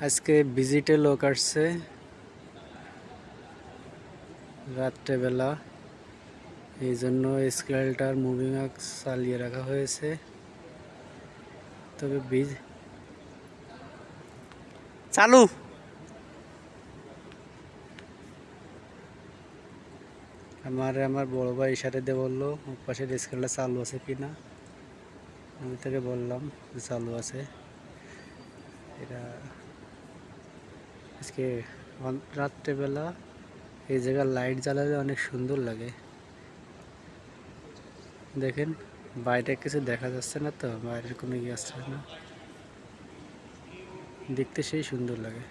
আজকে ভিজিটে লোক আসছে রাত্রেবেলা, এই জন্য স্কেলটার মুভিং আর্ক চালিয়ে রাখা হয়েছে। তবে চালু আমার বড় ভাই ইশারা দিয়ে বললো পাশের স্কেলটা চালু আছে কিনা। আমি তাকে বললাম যে চালু আছে। এটা আজকে রাত্রেবেলা এই জায়গায় লাইট জ্বালালে অনেক সুন্দর লাগে। দেখেন বাইরে কিছু দেখা যাচ্ছে না, তো বাইরের কোনো ইয়ে আসছে না, দেখতে সেই সুন্দর লাগে।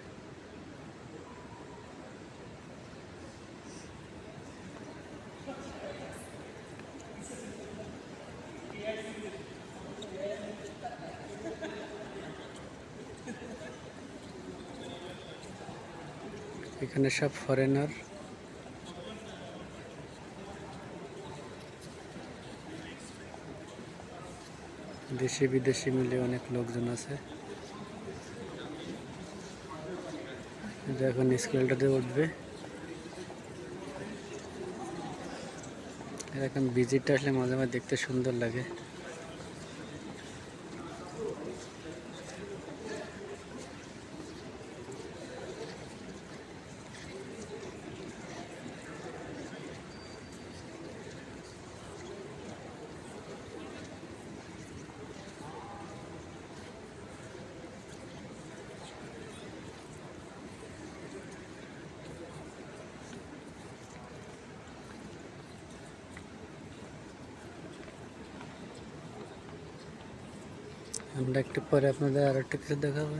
এখানে সব ফরেনার, দেশি বিদেশি মিলে অনেক লোকজন আছে। এখন স্কেলটাতে উঠবে। এখন ভিজিটটা আসলে মাঝে মাঝে দেখতে সুন্দর লাগে। আমরা একটু পরে আপনাদের আরো একটা কিছু দেখাবো।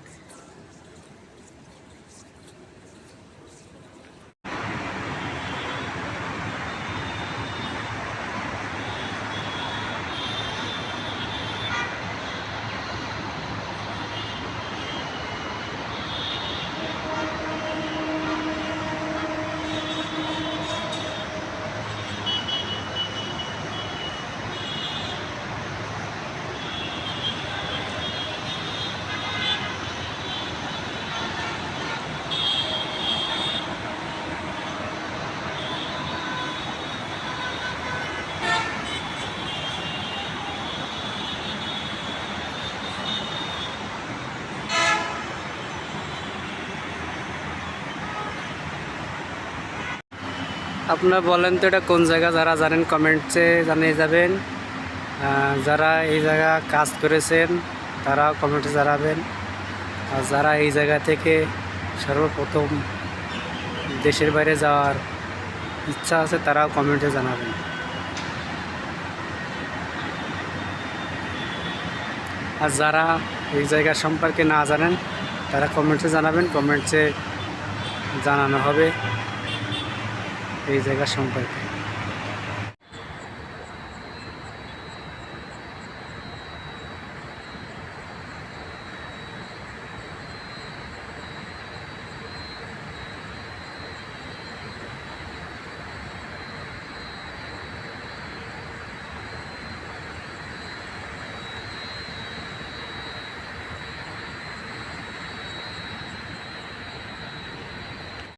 আপনারা বলেন তো এটা কোন জায়গা, যারা জানেন কমেন্টসে জানিয়ে যাবেন। যারা এই জায়গা কাজ করেছেন তারা কমেন্টে জানাবেন। আর যারা এই জায়গা থেকে সর্বপ্রথম দেশের বাইরে যাওয়ার ইচ্ছা আছে তারাও কমেন্টে জানাবেন। আর যারা এই জায়গা সম্পর্কে না জানেন তারা কমেন্টে জানাবেন, কমেন্টসে জানানো হবে এই জায়গা সম্পর্কে।